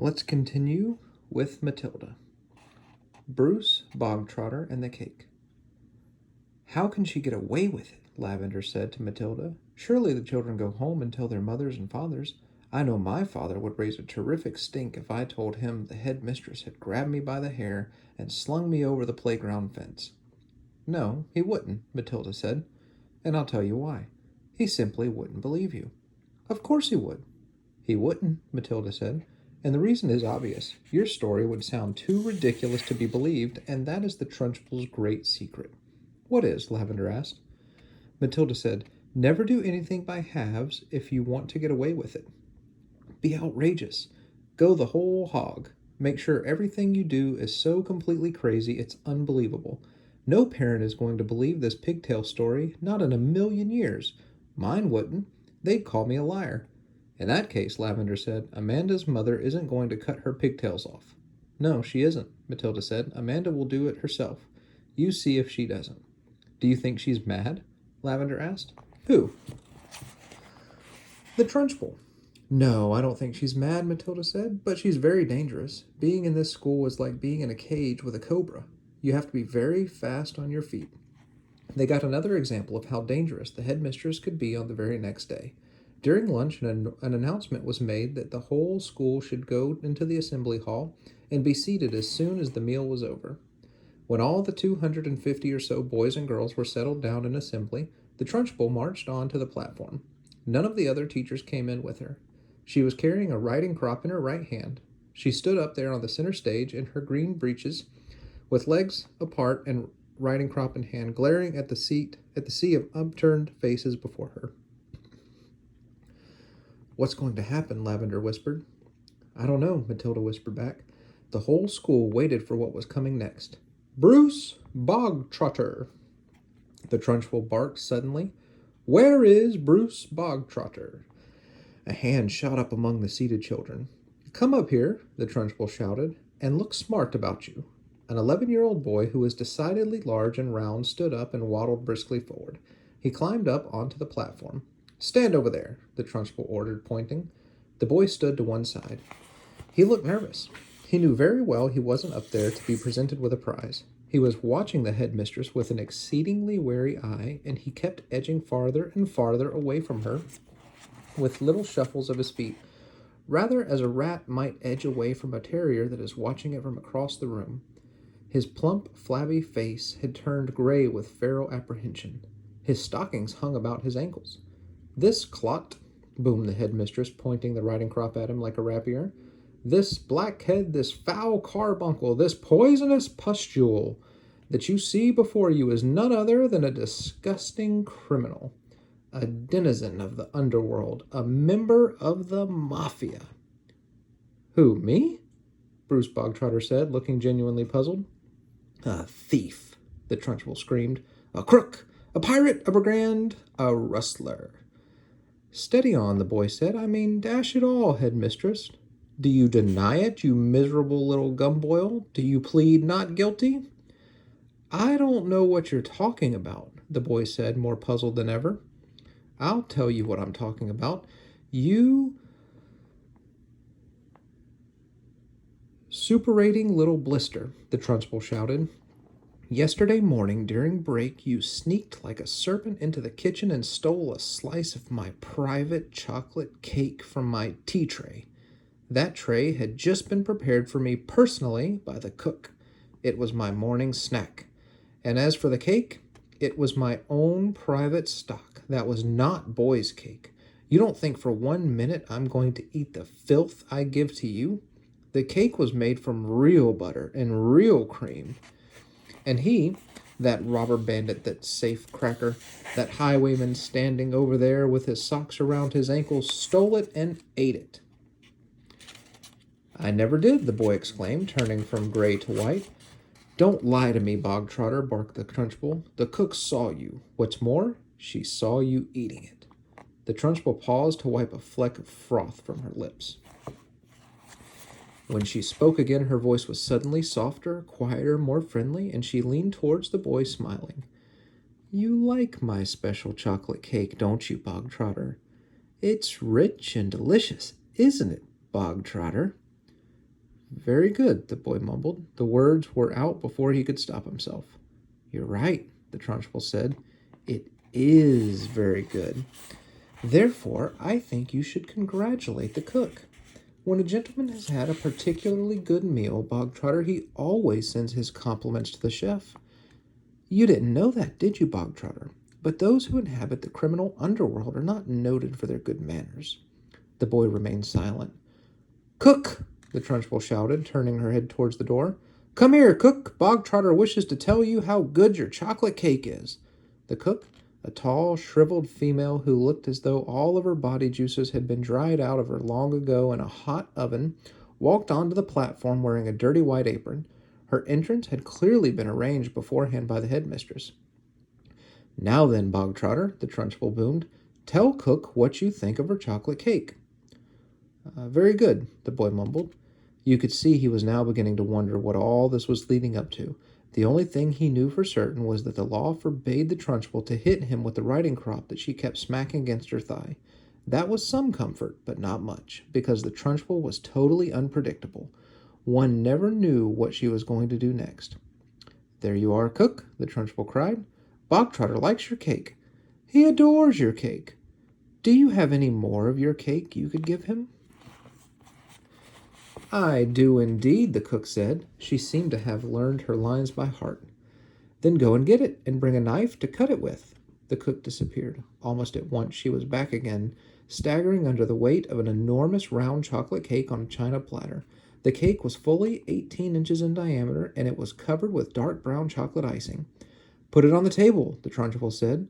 Let's continue with Matilda. Bruce, Bogtrotter, and the cake. How can she get away with it? Lavender said to Matilda. Surely the children go home and tell their mothers and fathers. I know my father would raise a terrific stink if I told him the headmistress had grabbed me by the hair and slung me over the playground fence. No, he wouldn't, Matilda said, and I'll tell you why. He simply wouldn't believe you. Of course he would. He wouldn't, Matilda said, and the reason is obvious. Your story would sound too ridiculous to be believed, and that is the Trunchbull's great secret. What is? Lavender asked. Matilda said, never do anything by halves if you want to get away with it. Be outrageous. Go the whole hog. Make sure everything you do is so completely crazy it's unbelievable. No parent is going to believe this pigtail story, not in a million years. Mine wouldn't. They'd call me a liar. In that case, Lavender said, Amanda's mother isn't going to cut her pigtails off. No, she isn't, Matilda said. Amanda will do it herself. You see if she doesn't. Do you think she's mad? Lavender asked. Who? The Trunchbull. No, I don't think she's mad, Matilda said, but she's very dangerous. Being in this school is like being in a cage with a cobra. You have to be very fast on your feet. They got another example of how dangerous the headmistress could be on the very next day. During lunch, an announcement was made that the whole school should go into the assembly hall and be seated as soon as the meal was over. When all the 250 or so boys and girls were settled down in assembly, the Trunchbull marched on to the platform. None of the other teachers came in with her. She was carrying a riding crop in her right hand. She stood up there on the center stage in her green breeches, with legs apart and riding crop in hand, glaring at the sea of upturned faces before her. What's going to happen? Lavender whispered. I don't know, Matilda whispered back. The whole school waited for what was coming next. Bruce Bogtrotter. The Trunchbull barked suddenly. Where is Bruce Bogtrotter? A hand shot up among the seated children. Come up here, the Trunchbull shouted, and look smart about you. An 11-year-old boy who was decidedly large and round stood up and waddled briskly forward. He climbed up onto the platform. Stand over there, the Trunchbull ordered, pointing. The boy stood to one side. He looked nervous. He knew very well he wasn't up there to be presented with a prize. He was watching the headmistress with an exceedingly wary eye, and he kept edging farther and farther away from her with little shuffles of his feet, rather as a rat might edge away from a terrier that is watching it from across the room. His plump, flabby face had turned gray with feral apprehension. His stockings hung about his ankles. This clot, boomed the headmistress, pointing the riding crop at him like a rapier, this blackhead, this foul carbuncle, this poisonous pustule that you see before you is none other than a disgusting criminal, a denizen of the underworld, a member of the mafia. Who, me? Bruce Bogtrotter said, looking genuinely puzzled. A thief, the Trunchbull screamed. A crook, a pirate, a brigand, a rustler. Steady on, the boy said. I mean, dash it all, headmistress. Do you deny it, you miserable little gumboil? Do you plead not guilty? I don't know what you're talking about, the boy said, more puzzled than ever. I'll tell you what I'm talking about. You superating little blister, the Trunchbull shouted. Yesterday morning, during break, you sneaked like a serpent into the kitchen and stole a slice of my private chocolate cake from my tea tray. That tray had just been prepared for me personally by the cook. It was my morning snack. And as for the cake, it was my own private stock. That was not boy's cake. You don't think for 1 minute I'm going to eat the filth I give to you? The cake was made from real butter and real cream. And he, that robber bandit, that safe cracker, that highwayman standing over there with his socks around his ankles, stole it and ate it. I never did, the boy exclaimed, turning from gray to white. Don't lie to me, Bogtrotter, barked the Trunchbull. The cook saw you. What's more, she saw you eating it. The Trunchbull paused to wipe a fleck of froth from her lips. When she spoke again, her voice was suddenly softer, quieter, more friendly, and she leaned towards the boy, smiling. You like my special chocolate cake, don't you, Bogtrotter? It's rich and delicious, isn't it, Bogtrotter? Very good, the boy mumbled. The words were out before he could stop himself. You're right, the Trunchbull said. It is very good. Therefore, I think you should congratulate the cook. When a gentleman has had a particularly good meal, Bogtrotter, he always sends his compliments to the chef. You didn't know that, did you, Bogtrotter? But those who inhabit the criminal underworld are not noted for their good manners. The boy remained silent. Cook! The Trunchbull shouted, turning her head towards the door. Come here, cook! Bogtrotter wishes to tell you how good your chocolate cake is. The cook, a tall, shriveled female who looked as though all of her body juices had been dried out of her long ago in a hot oven, walked onto the platform wearing a dirty white apron. Her entrance had clearly been arranged beforehand by the headmistress. Now then, Bogtrotter, the Trunchbull boomed, tell cook what you think of her chocolate cake. Very good, the boy mumbled. You could see he was now beginning to wonder what all this was leading up to. The only thing he knew for certain was that the law forbade the Trunchbull to hit him with the riding crop that she kept smacking against her thigh. That was some comfort, but not much, because the Trunchbull was totally unpredictable. One never knew what she was going to do next. There you are, cook, the Trunchbull cried. Bogtrotter likes your cake. He adores your cake. Do you have any more of your cake you could give him? I do indeed, the cook said. She seemed to have learned her lines by heart. Then go and get it, and bring a knife to cut it with. The cook disappeared. Almost at once she was back again, staggering under the weight of an enormous round chocolate cake on a china platter. The cake was fully 18 inches in diameter, and it was covered with dark brown chocolate icing. Put it on the table, the Trunchbull said.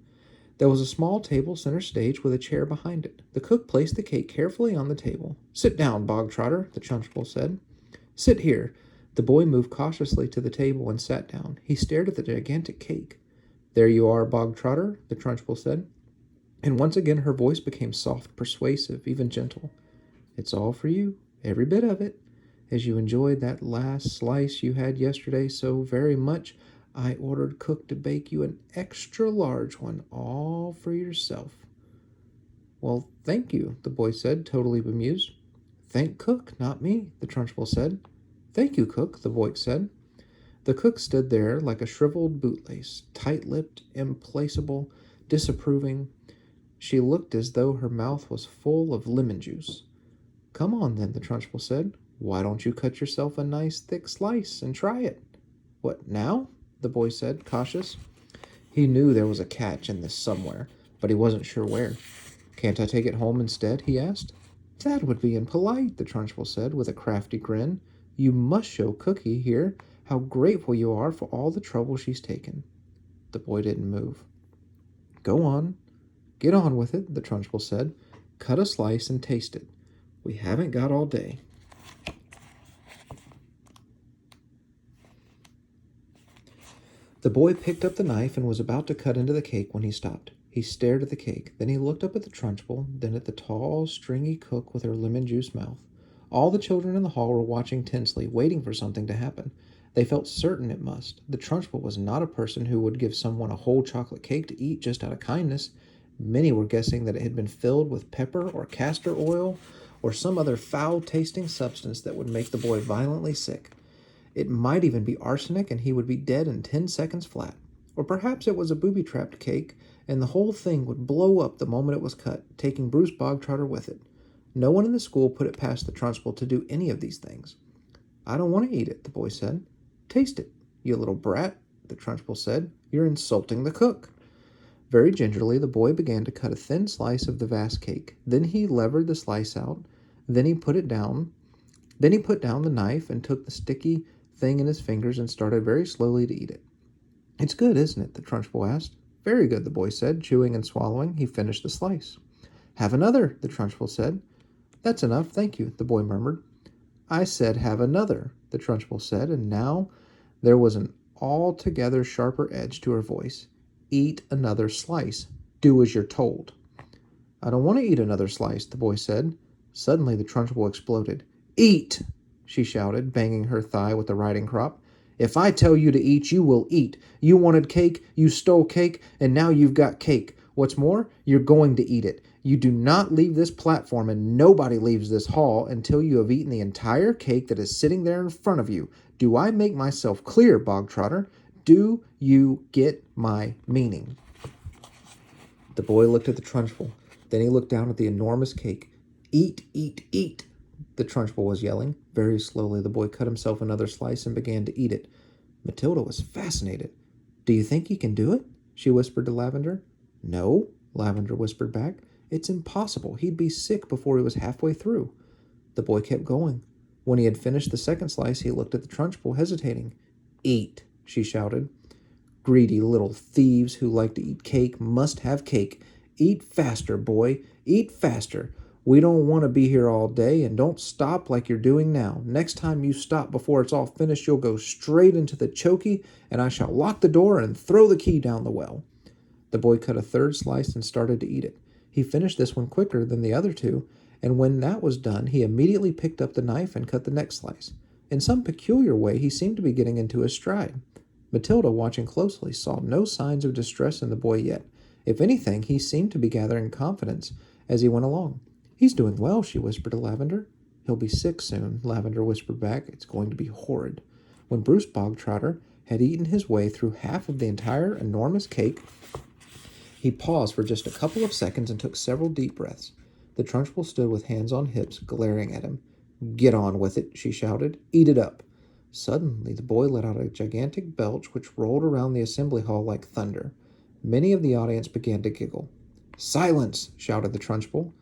There was a small table center stage with a chair behind it. The cook placed the cake carefully on the table. Sit down, Bogtrotter, the Trunchbull said. Sit here. The boy moved cautiously to the table and sat down. He stared at the gigantic cake. There you are, Bogtrotter, the Trunchbull said. And once again her voice became soft, persuasive, even gentle. It's all for you, every bit of it. As you enjoyed that last slice you had yesterday so very much, I ordered cook to bake you an extra large one, all for yourself. Well, thank you, the boy said, totally bemused. Thank cook, not me, the Trunchbull said. Thank you, cook, the boy said. The cook stood there like a shriveled bootlace, tight-lipped, implacable, disapproving. She looked as though her mouth was full of lemon juice. Come on, then, the Trunchbull said. Why don't you cut yourself a nice thick slice and try it? What, now? The boy said, cautious. He knew there was a catch in this somewhere, but he wasn't sure where. Can't I take it home instead? He asked. That would be impolite, the Trunchbull said, with a crafty grin. You must show Cookie here how grateful you are for all the trouble she's taken. The boy didn't move. Go on. Get on with it, the Trunchbull said. Cut a slice and taste it. We haven't got all day. The boy picked up the knife and was about to cut into the cake when he stopped. He stared at the cake. Then he looked up at the Trunchbull, then at the tall, stringy cook with her lemon juice mouth. All the children in the hall were watching tensely, waiting for something to happen. They felt certain it must. The Trunchbull was not a person who would give someone a whole chocolate cake to eat just out of kindness. Many were guessing that it had been filled with pepper or castor oil or some other foul-tasting substance that would make the boy violently sick. It might even be arsenic, and he would be dead in 10 seconds flat. Or perhaps it was a booby-trapped cake, and the whole thing would blow up the moment it was cut, taking Bruce Bogtrotter with it. No one in the school put it past the Trunchbull to do any of these things. I don't want to eat it, the boy said. Taste it, you little brat, the Trunchbull said. You're insulting the cook. Very gingerly, the boy began to cut a thin slice of the vast cake. Then he levered the slice out. Then he put down the knife and took the sticky thing in his fingers and started very slowly to eat it. It's good, isn't it? The Trunchbull asked. Very good, the boy said, chewing and swallowing. He finished the slice. Have another, the Trunchbull said. That's enough, thank you, the boy murmured. I said have another, the Trunchbull said, and now there was an altogether sharper edge to her voice. Eat another slice. Do as you're told. I don't want to eat another slice, the boy said. Suddenly the Trunchbull exploded. Eat! She shouted, banging her thigh with the riding crop. If I tell you to eat, you will eat. You wanted cake, you stole cake, and now you've got cake. What's more, you're going to eat it. You do not leave this platform, and nobody leaves this hall until you have eaten the entire cake that is sitting there in front of you. Do I make myself clear, Bogtrotter? Do you get my meaning?" The boy looked at the Trunchbull. Then he looked down at the enormous cake. "Eat, eat, eat," the Trunchbull was yelling. Very slowly, the boy cut himself another slice and began to eat it. Matilda was fascinated. "Do you think he can do it?" she whispered to Lavender. "No," Lavender whispered back. "It's impossible. He'd be sick before he was halfway through." The boy kept going. When he had finished the second slice, he looked at the Trunchbull, hesitating. "Eat," she shouted. "Greedy little thieves who like to eat cake must have cake. Eat faster, boy. Eat faster. We don't want to be here all day, and don't stop like you're doing now. Next time you stop before it's all finished, you'll go straight into the chokey, and I shall lock the door and throw the key down the well." The boy cut a third slice and started to eat it. He finished this one quicker than the other two, and when that was done, he immediately picked up the knife and cut the next slice. In some peculiar way, he seemed to be getting into his stride. Matilda, watching closely, saw no signs of distress in the boy yet. If anything, he seemed to be gathering confidence as he went along. "He's doing well," she whispered to Lavender. "He'll be sick soon," Lavender whispered back. "It's going to be horrid." When Bruce Bogtrotter had eaten his way through half of the entire enormous cake, he paused for just a couple of seconds and took several deep breaths. The Trunchbull stood with hands on hips, glaring at him. "Get on with it," she shouted. "Eat it up." Suddenly, the boy let out a gigantic belch which rolled around the assembly hall like thunder. Many of the audience began to giggle. "Silence!" shouted the Trunchbull.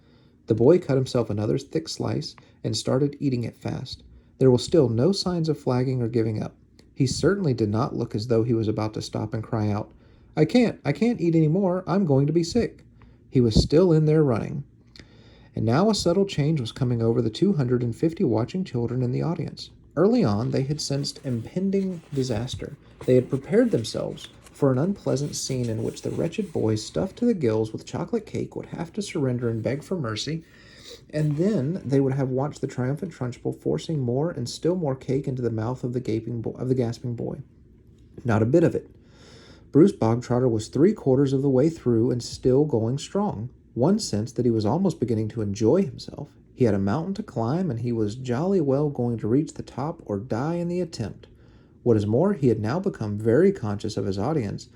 The boy cut himself another thick slice and started eating it fast. There were still no signs of flagging or giving up. He certainly did not look as though he was about to stop and cry out, I can't eat any more. I'm going to be sick." He was still in there running. And now a subtle change was coming over the 250 watching children in the audience. Early on, they had sensed impending disaster. They had prepared themselves for an unpleasant scene in which the wretched boy stuffed to the gills with chocolate cake would have to surrender and beg for mercy, and then they would have watched the triumphant Trunchbull forcing more and still more cake into the mouth of the gasping boy. Not a bit of it. Bruce Bogtrotter was 3/4 of the way through and still going strong. One sensed that he was almost beginning to enjoy himself. He had a mountain to climb, and he was jolly well going to reach the top or die in the attempt. What is more, he had now become very conscious of his audience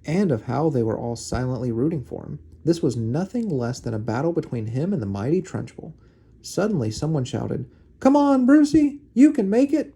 and of how they were all silently rooting for him. This was nothing less than a battle between him and the mighty Trunchbull. Suddenly, someone shouted, "Come on, Brucey! You can make it!"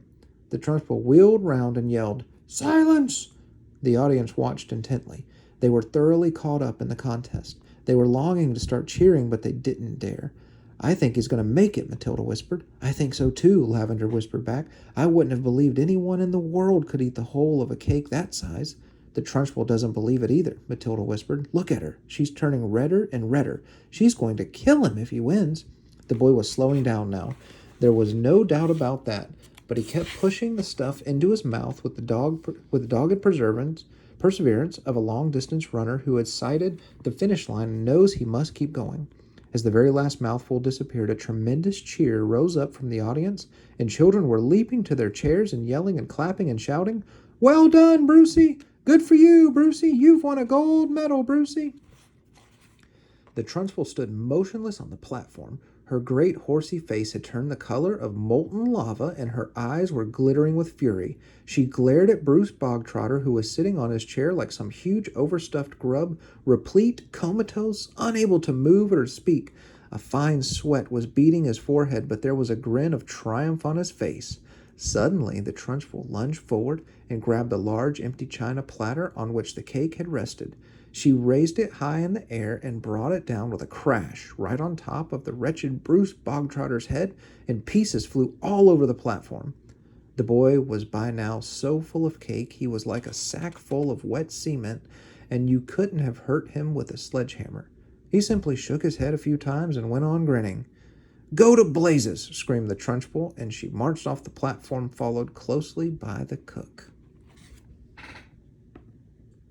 The Trunchbull wheeled round and yelled, "Silence!" The audience watched intently. They were thoroughly caught up in the contest. They were longing to start cheering, but they didn't dare. "I think he's going to make it," Matilda whispered. "I think so too," Lavender whispered back. "I wouldn't have believed anyone in the world could eat the whole of a cake that size." "The Trunchbull doesn't believe it either," Matilda whispered. "Look at her. She's turning redder and redder. She's going to kill him if he wins." The boy was slowing down now. There was no doubt about that, but he kept pushing the stuff into his mouth with the dogged perseverance of a long-distance runner who had sighted the finish line and knows he must keep going. As the very last mouthful disappeared, a tremendous cheer rose up from the audience, and children were leaping to their chairs and yelling and clapping and shouting, "Well done, Brucey! Good for you, Brucey! You've won a gold medal, Brucey!" The Trunchbull stood motionless on the platform. Her great horsey face had turned the color of molten lava, and her eyes were glittering with fury. She glared at Bruce Bogtrotter, who was sitting on his chair like some huge overstuffed grub, replete, comatose, unable to move or speak. A fine sweat was beading his forehead, but there was a grin of triumph on his face. Suddenly, the Trunchbull lunged forward and grabbed a large empty china platter on which the cake had rested. She raised it high in the air and brought it down with a crash right on top of the wretched Bruce Bogtrotter's head, and pieces flew all over the platform. The boy was by now so full of cake he was like a sack full of wet cement, and you couldn't have hurt him with a sledgehammer. He simply shook his head a few times and went on grinning. "Go to blazes!" screamed the Trunchbull, and she marched off the platform, followed closely by the cook.